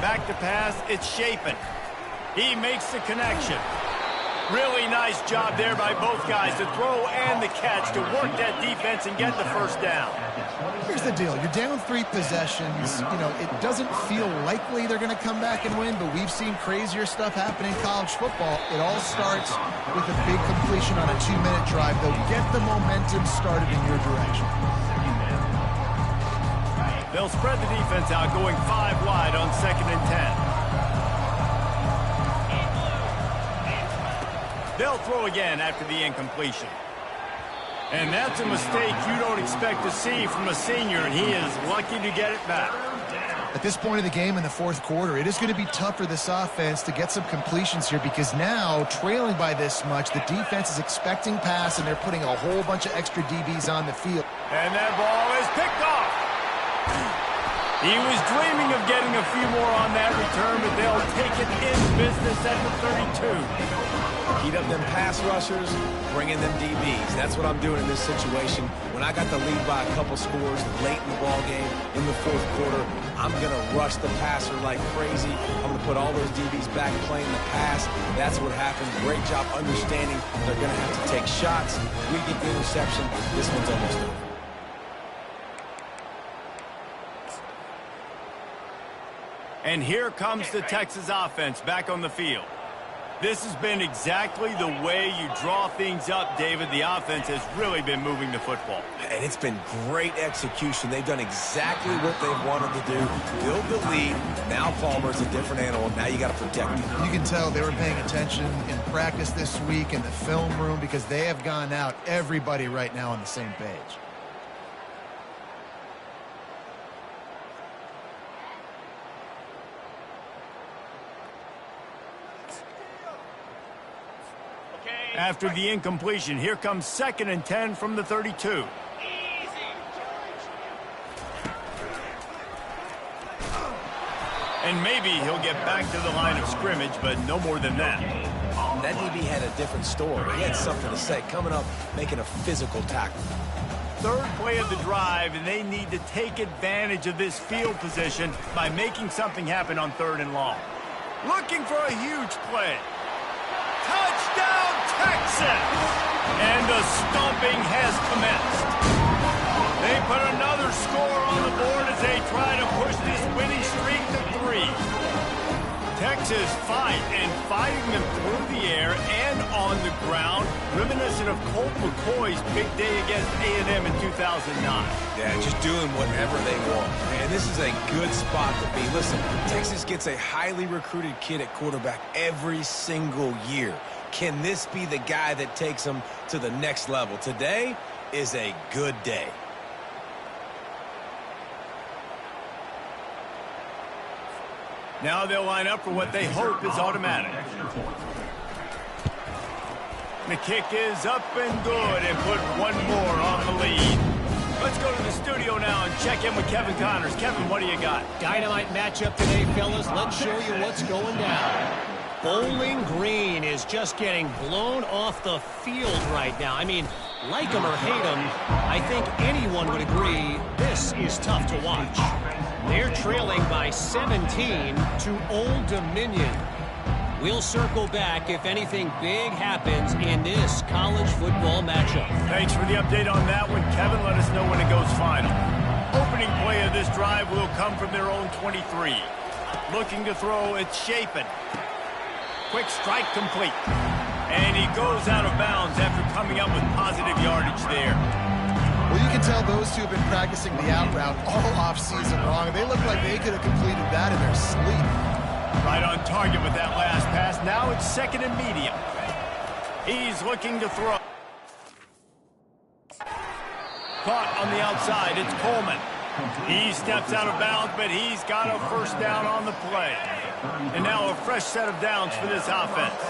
Back to pass, it's Shapen. He makes the connection. Really nice job there by both guys, the throw and the catch, to work that defense and get the first down. Here's the deal. You're down 3 possessions. You know, it doesn't feel likely they're going to come back and win, but we've seen crazier stuff happen in college football. It all starts with a big completion on a 2-minute drive. They'll get the momentum started in your direction. They'll spread the defense out, going 5 wide on 2nd and 10. They'll throw again after the incompletion. And that's a mistake you don't expect to see from a senior, and he is lucky to get it back. At this point of the game in the fourth quarter, it is going to be tough for this offense to get some completions here, because now, trailing by this much, the defense is expecting pass, and they're putting a whole bunch of extra DBs on the field. And that ball is picked off. He was dreaming of getting a few more on that return, but they'll take it in business at the 32. Heat up them pass rushers, bring in them DBs. That's what I'm doing in this situation. When I got the lead by a couple scores late in the ball game in the fourth quarter, I'm going to rush the passer like crazy. I'm going to put all those DBs back playing the pass. That's what happened. Great job understanding they're going to have to take shots. We get the interception. This one's almost over. And here comes the Texas offense back on the field. This has been exactly the way you draw things up, David. The offense has really been moving the football. And it's been great execution. They've done exactly what they've wanted to do. Build the lead. Now Palmer's a different animal. Now you got to protect him. You can tell they were paying attention in practice this week in the film room, because they have gone out, everybody right now on the same page. After the incompletion, here comes 2nd and 10 from the 32. And maybe he'll get back to the line of scrimmage, but no more than that. That DB had a different story. He had something to say. Coming up, making a physical tackle. Third play of the drive, and they need to take advantage of this field position by making something happen on 3rd and long. Looking for a huge play. Touchdown, Texas! And the stomping has commenced. They put another score on the board as they try to push this winning streak to 3. Texas fighting them through the air and on the ground, reminiscent of Colt McCoy's big day against A&M in 2009. Yeah, just doing whatever they want. And this is a good spot to be. Listen, Texas gets a highly recruited kid at quarterback every single year. Can this be the guy that takes them to the next level? Today is a good day. Now they'll line up for what they hope is automatic. The kick is up and good and put one more on the lead. Let's go to the studio now and check in with Kevin Connors. Kevin, what do you got? Dynamite matchup today, fellas. Let's show you what's going down. Bowling Green is just getting blown off the field right now. I mean, like them or hate them, I think anyone would agree this is tough to watch. They're trailing by 17 to Old Dominion. We'll circle back if anything big happens in this college football matchup. Thanks for the update on that one, Kevin. Let us know when it goes final. Opening play of this drive will come from their own 23. Looking to throw, it's Chapin. Quick strike complete. And he goes out of bounds after coming up with positive yardage there. Well, you can tell those two have been practicing the out route all offseason long. They look like they could have completed that in their sleep. Right on target with that last pass. Now it's second and medium. He's looking to throw. Caught on the outside. It's Coleman. He steps out of bounds, but he's got a first down on the play. And now a fresh set of downs for this offense.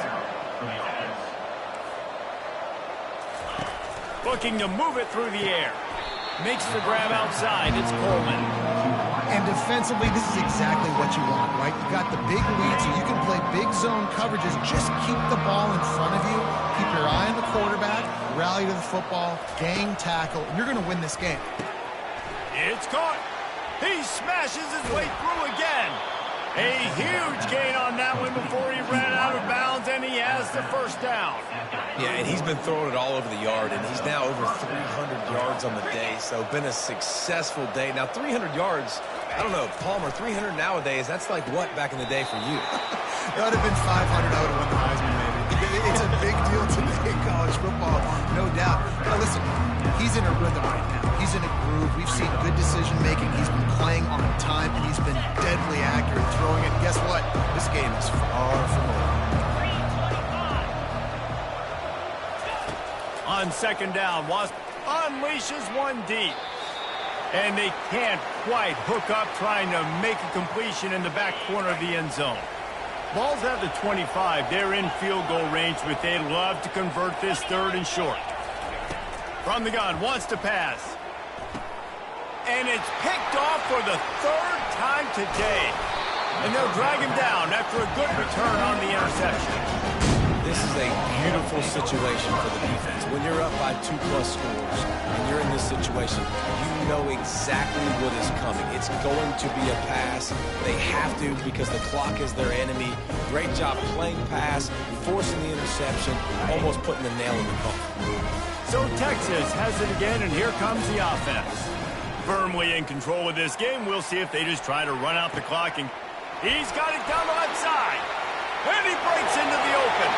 Looking to move it through the air. Makes the grab outside. It's Coleman. And defensively, this is exactly what you want, right? You got the big lead, so you can play big zone coverages. Just keep the ball in front of you. Keep your eye on the quarterback. Rally to the football. Gang tackle. And you're going to win this game. It's caught. He smashes his way through again. A huge gain on that one before he ran out of bounds, and he has the first down. Yeah, and he's been throwing it all over the yard, and he's now over 300 yards on the day, so been a successful day. Now, 300 yards, I don't know, Palmer, 300 nowadays, that's like what back in the day for you? That would have been 500. I would have won the Heisman, maybe. It's a big deal today in college football, no doubt. Now, listen, he's in a rhythm right now. He's in a groove. We've seen good decision-making. He's been playing on time, and he's been deadly accurate throwing it. Guess what? This game is far from over. On second down, Wasp unleashes one deep. And they can't quite hook up trying to make a completion in the back corner of the end zone. Ball's at the 25. They're in field goal range, but they'd love to convert this third and short. From the gun, wants to pass. And it's picked off for the third time today. And they'll drag him down after a good return on the interception. This is a beautiful situation for the defense. When you're up by 2+ scores and you're in this situation, you know exactly what is coming. It's going to be a pass. They have to because the clock is their enemy. Great job playing pass, forcing the interception, almost putting the nail in the coffin. So Texas has it again, and here comes the offense. Firmly in control of this game. We'll see if they just try to run out the clock. And he's got it down the left side. And he breaks into the open.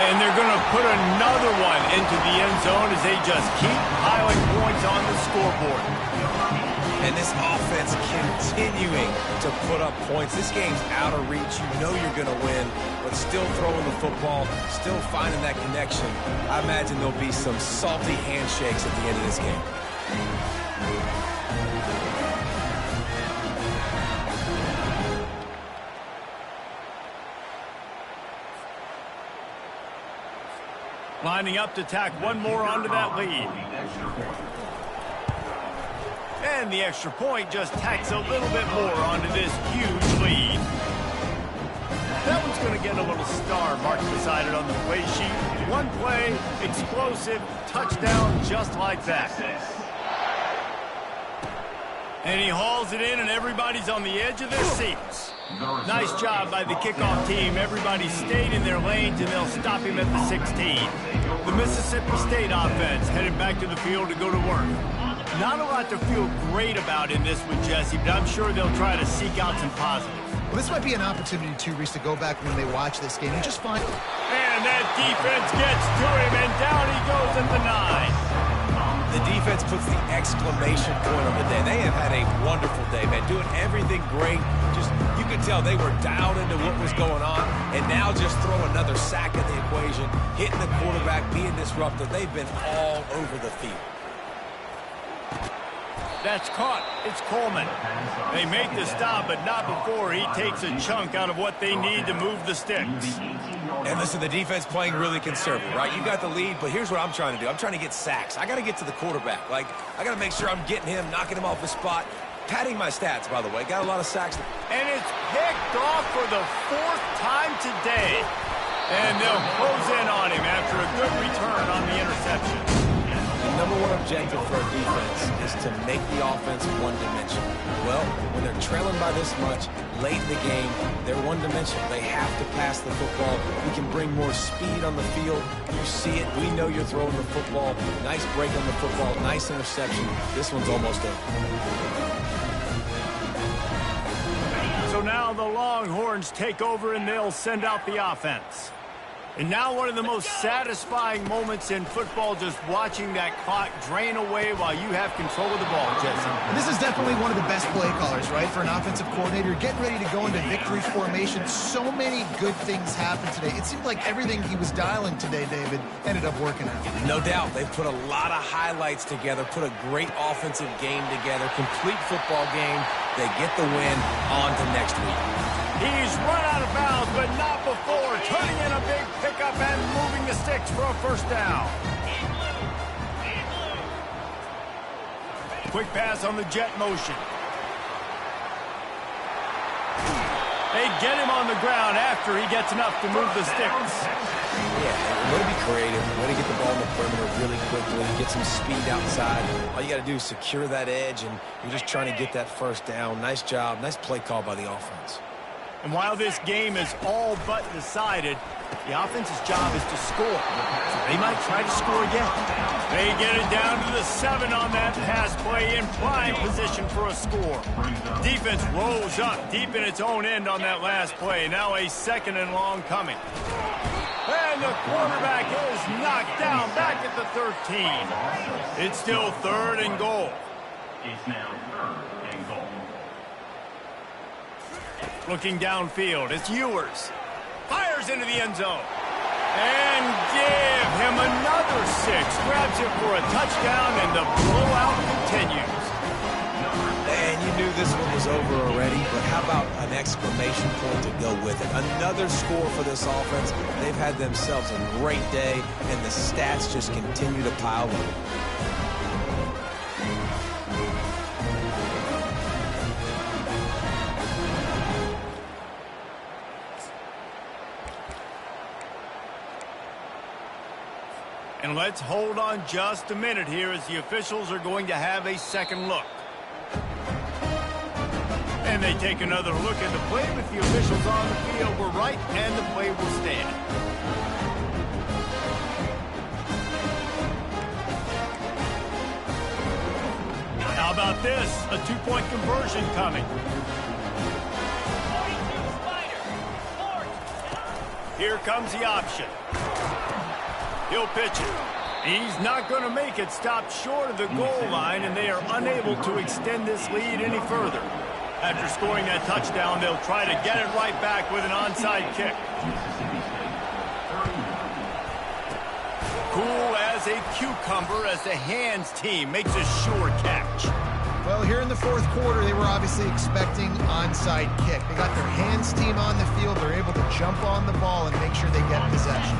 And they're going to put another one into the end zone as they just keep piling points on the scoreboard. And this offense continuing to put up points. This game's out of reach. You know you're going to win, but still throwing the football, still finding that connection. I imagine there'll be some salty handshakes at the end of this game. Lining up to tack one more onto that lead. And the extra point just tacks a little bit more onto this huge lead. That one's going to get a little star marked beside it on the play sheet. One play, explosive, touchdown just like that. And he hauls it in, and everybody's on the edge of their seats. Nice job by the kickoff team. Everybody stayed in their lanes, and they'll stop him at the 16. The Mississippi State offense headed back to the field to go to work. Not a lot to feel great about in this one, Jesse, but I'm sure they'll try to seek out some positives. Well, this might be an opportunity, too, Reese, to go back when they watch this game and just find... And that defense gets to him, and down he goes at the 9. The defense puts the exclamation point on the day. They have had a wonderful day, man, doing everything great. Just, you could tell they were dialed into what was going on, and now just throw another sack in the equation, hitting the quarterback, being disruptive. They've been all over the field. That's caught. It's Coleman. They make the stop, but not before he takes a chunk out of what they need to move the sticks. And listen, the defense playing really conservative, right? You got the lead, but here's what I'm trying to do. I'm trying to get sacks. I got to get to the quarterback. Like, I got to make sure I'm getting him, knocking him off the spot. Padding my stats, by the way. Got a lot of sacks. And it's picked off for the 4th time today. And they'll close in on him after a good return on the interception. The #1 objective for our defense is to make the offense one-dimensional. Well, when they're trailing by this much, late in the game, they're one-dimensional. They have to pass the football. We can bring more speed on the field. You see it. We know you're throwing the football. Nice break on the football. Nice interception. This one's almost over. So now the Longhorns take over and they'll send out the offense. And now one of the most satisfying moments in football, just watching that clock drain away while you have control of the ball, Jesse. This is definitely one of the best play callers, right, for an offensive coordinator. Getting ready to go into victory formation. So many good things happened today. It seemed like everything he was dialing today, David, ended up working out. No doubt. They've put a lot of highlights together, put a great offensive game together, complete football game. They get the win. On to next week. He's run out of bounds, but not before. Turning in a big pickup and moving the sticks for a first down. Quick pass on the jet motion. They get him on the ground after he gets enough to move the sticks. Yeah, way to be creative, way to get the ball in the perimeter really quickly, get some speed outside. All you got to do is secure that edge, and you're just trying to get that first down. Nice job, nice play call by the offense. And while this game is all but decided, the offense's job is to score. So they might try to score again. They get it down to the 7 on that pass play in prime position for a score. Defense rolls up deep in its own end on that last play. Now a 2nd and long coming. And the quarterback is knocked down back at the 13. It's still 3rd and goal. It's now 3rd and goal. Looking downfield, it's Ewers. Fires into the end zone. And give him another 6. Grabs it for a touchdown, and the blowout continues. And you knew this one was over already, but how about an exclamation point to go with it? Another score for this offense. They've had themselves a great day, and the stats just continue to pile up. And let's hold on just a minute here as the officials are going to have a second look. And they take another look at the play with the officials on the field. We're right, and the play will stand. How about this? A 2-point conversion coming. Here comes the option. He'll pitch it. He's not going to make it. Stopped short of the goal line, and they are unable to extend this lead any further. After scoring that touchdown, they'll try to get it right back with an onside kick. Cool as a cucumber as the hands team makes a sure catch. Well, here in the 4th quarter, they were obviously expecting onside kick. They got their hands team on the field. They're able to jump on the ball and make sure they get possession.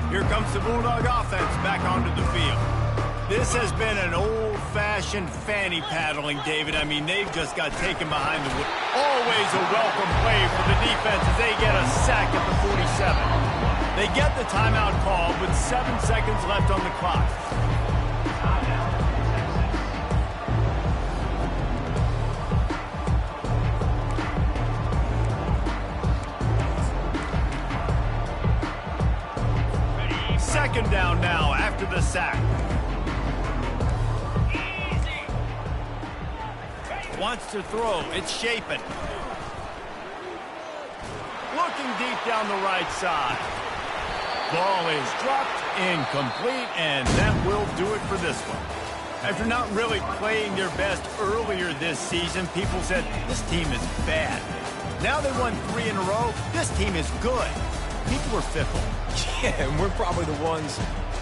Here comes the Bulldog offense back onto the field. This has been an old-fashioned fanny paddling, David. I mean, they've just got taken behind the wood. Always a welcome play for the defense as they get a sack at the 47. They get the timeout call with 7 seconds left on the clock. Second down now after the sack. Wants to throw. It's Shapen. Looking deep down the right side. Ball is dropped, incomplete, and that will do it for this one. After not really playing their best earlier this season, people said, this team is bad. Now they won 3 in a row. This team is good. People were fickle. Yeah, and we're probably the ones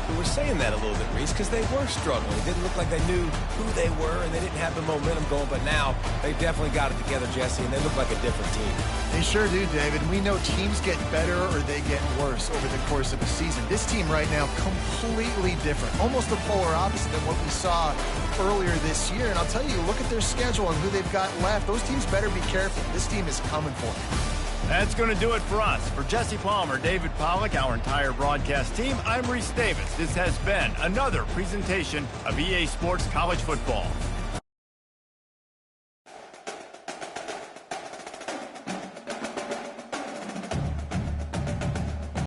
who were saying that a little bit, Reese, because they were struggling. It didn't look like they knew who they were, and they didn't have the momentum going. But now they definitely got it together, Jesse, and they look like a different team. They sure do, David. We know teams get better or they get worse over the course of a season. This team right now, completely different. Almost the polar opposite than what we saw earlier this year. And I'll tell you, look at their schedule and who they've got left. Those teams better be careful. This team is coming for them. That's going to do it for us. For Jesse Palmer, David Pollack, our entire broadcast team, I'm Reese Davis. This has been another presentation of EA Sports College Football.